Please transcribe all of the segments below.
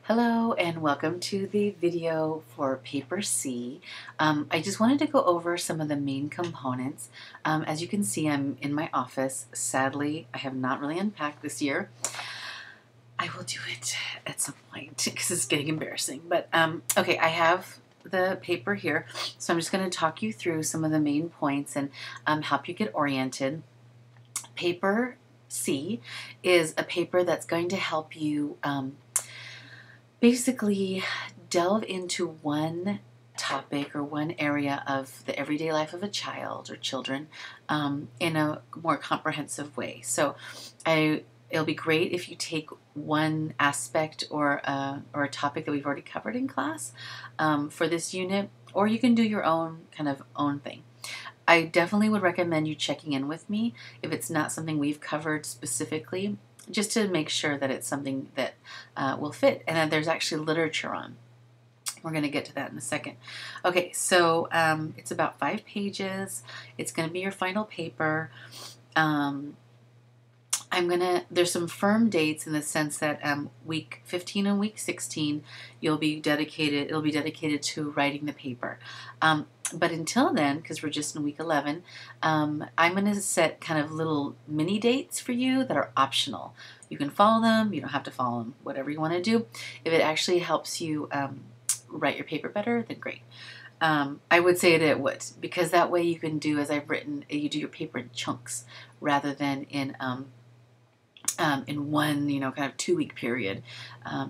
Hello and welcome to the video for paper C. I just wanted to go over some of the main components. As you can see, I'm in my office. Sadly, I have not really unpacked this year. I will do it at some point because it's getting embarrassing. But okay, I have the paper here, so I'm just going to talk you through some of the main points and help you get oriented. Paper C is a paper that's going to help you basically delve into one topic or one area of the everyday life of a child or children in a more comprehensive way. So it'll be great if you take one aspect or a topic that we've already covered in class for this unit, or you can do your own own thing. I definitely would recommend you checking in with me if it's not something we've covered specifically, just to make sure that it's something that will fit and that there's actually literature on. We're going to get to that in a second. Okay, so it's about 5 pages. It's going to be your final paper. There's some firm dates in the sense that week 15 and week 16 it'll be dedicated to writing the paper. But until then, because we're just in week 11, I'm going to set kind of little mini dates for you that are optional. You can follow them, you don't have to follow them, whatever you want to do. If it actually helps you write your paper better, then great. I would say that it would, because that way you can do, as I've written, you do your paper in chunks rather than in one, kind of 2-week period,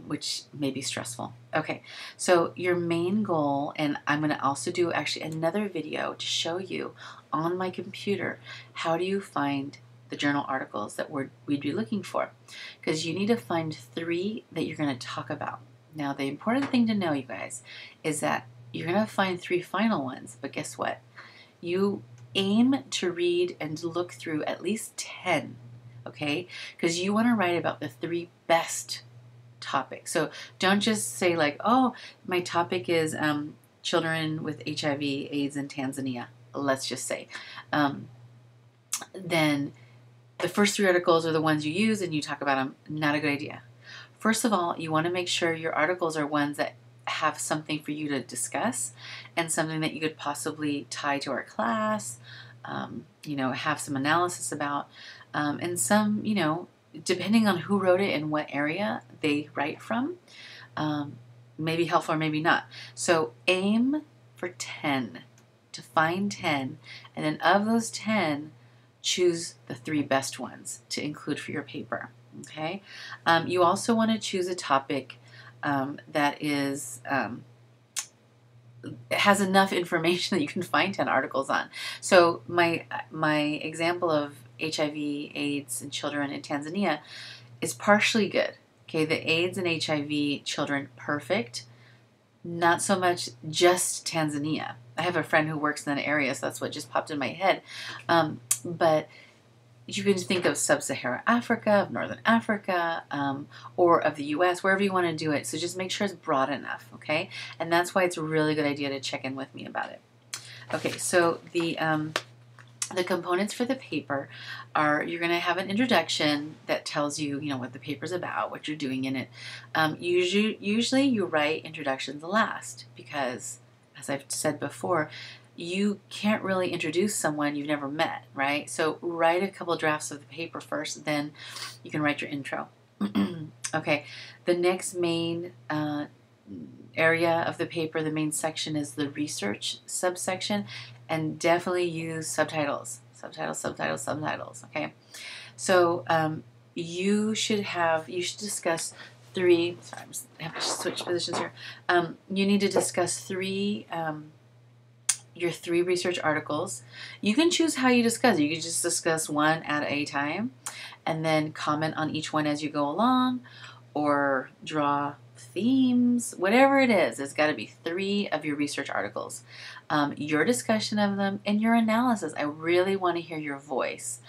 which may be stressful. Okay, so your main goal, and I'm going to also do actually another video to show you on my computer how do you find the journal articles that we'd be looking for, because you need to find 3 that you're going to talk about. Now, the important thing to know, you guys, is that you're going to find 3 final ones, but guess what? You aim to read and look through at least 10. Okay, because you want to write about the 3 best topics. So don't just say like, oh, my topic is children with HIV/AIDS in Tanzania, let's just say. Then the first 3 articles are the ones you use and you talk about them. Not a good idea. First of all, you want to make sure your articles are ones that have something for you to discuss and something that you could possibly tie to our class, have some analysis about. And some, depending on who wrote it and what area they write from, may be helpful or maybe not. So aim for 10, to find 10, and then of those 10, choose the 3 best ones to include for your paper. Okay. You also want to choose a topic that is has enough information that you can find 10 articles on. So my example of HIV/AIDS in children in Tanzania is partially good. Okay, the AIDS and HIV children, perfect. Not so much just Tanzania. I have a friend who works in that area, so that's what just popped in my head. But you can think of sub-Saharan Africa, of Northern Africa, or of the U.S., wherever you want to do it. So just make sure it's broad enough, okay? And that's why it's a really good idea to check in with me about it. Okay, so the components for the paper are, you're going to have an introduction that tells you, what the paper's about, what you're doing in it. Usually you write introductions last because, as I've said before, you can't really introduce someone you've never met, right? So write a couple drafts of the paper first, then you can write your intro. Okay, the next main area of the paper, the main section, is the research subsection, and definitely use subtitles, okay? So you should discuss 3, sorry, I have to switch positions here. You need to discuss your 3 research articles. You can choose how you discuss it. You can just discuss one at a time and then comment on each one as you go along, or draw themes, whatever it is. It's got to be 3 of your research articles. Your discussion of them and your analysis. I really want to hear your voice.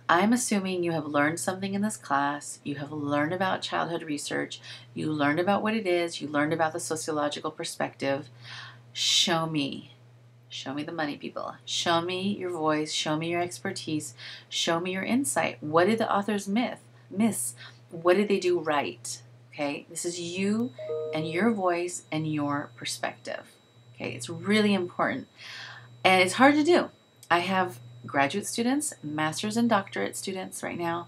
I'm assuming you have learned something in this class. You have learned about childhood research. You learned about what it is. You learned about the sociological perspective. Show me. Show me the money, people. Show me your voice. Show me your expertise. Show me your insight. What did the authors miss? What did they do right? Okay, this is you and your voice and your perspective. Okay, it's really important. And it's hard to do. I have graduate students, master's and doctorate students right now,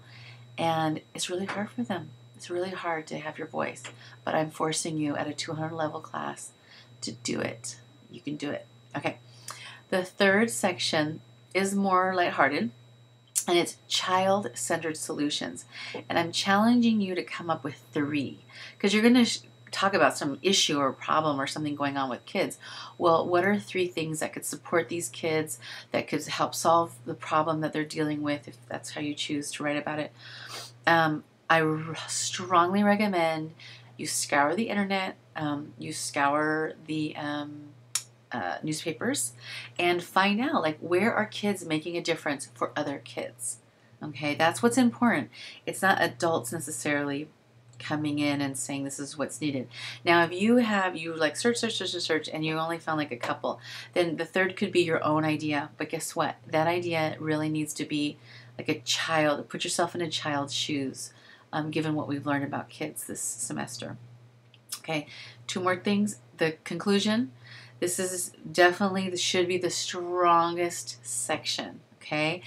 and it's really hard for them. It's really hard to have your voice, but I'm forcing you at a 200 level class to do it. You can do it. Okay. The third section is more lighthearted, and it's child-centered solutions. And I'm challenging you to come up with 3, because you're going to talk about some issue or problem or something going on with kids. Well, what are 3 things that could support these kids, that could help solve the problem that they're dealing with, if that's how you choose to write about it? I strongly recommend you scour the internet, you scour the newspapers, and find out, like, where are kids making a difference for other kids. Okay, that's what's important. It's not adults necessarily coming in and saying this is what's needed. Now, if you like search, and you only found like a couple, then the third could be your own idea. But guess what? That idea really needs to be like a child. Put yourself in a child's shoes, given what we've learned about kids this semester. Okay, 2 more things. The conclusion. This should be the strongest section. Okay,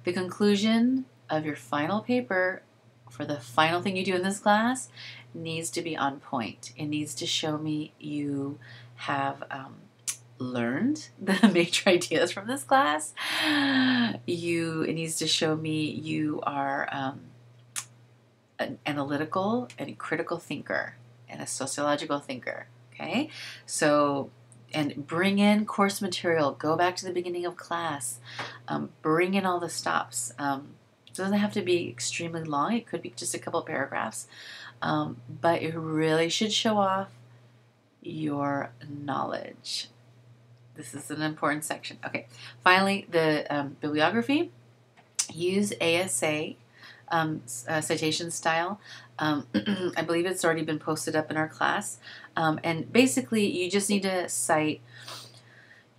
the conclusion of your final paper for the final thing you do in this class needs to be on point. It needs to show me you have learned the major ideas from this class. It needs to show me you are an analytical and critical thinker and a sociological thinker. Okay, so, and bring in course material. Go back to the beginning of class. Bring in all the stops. It doesn't have to be extremely long. It could be just a couple of paragraphs. But it really should show off your knowledge. This is an important section. Okay, finally, the bibliography. Use ASA citation style. I believe it's already been posted up in our class. And basically, you just need to cite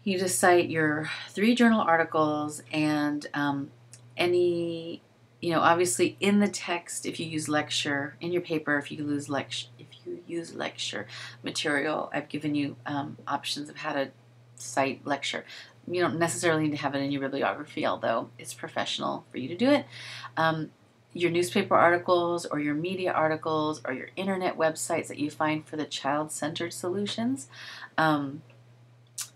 your 3 journal articles and any, obviously in the text, if you use lecture in your paper, if you use lecture material, I've given you options of how to cite lecture. You don't necessarily need to have it in your bibliography, although it's professional for you to do it. Your newspaper articles or your media articles or your internet websites that you find for the child-centered solutions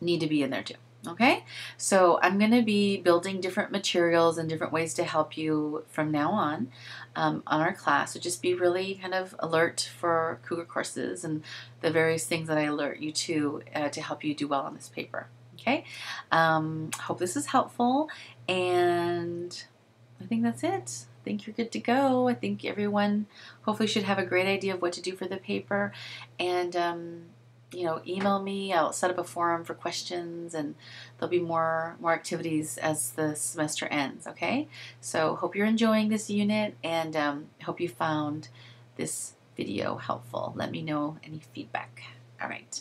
need to be in there too. Okay, so I'm going to be building different materials and different ways to help you from now on our class. So just be really kind of alert for Cougar courses and the various things that I alert you to help you do well on this paper. Okay, hope this is helpful, and I think that's it. I think you're good to go. I think everyone hopefully should have a great idea of what to do for the paper, and email me. I'll set up a forum for questions, and there'll be more activities as the semester ends. Okay, so hope you're enjoying this unit, and hope you found this video helpful. Let me know any feedback. All right,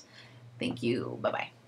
thank you. Bye bye.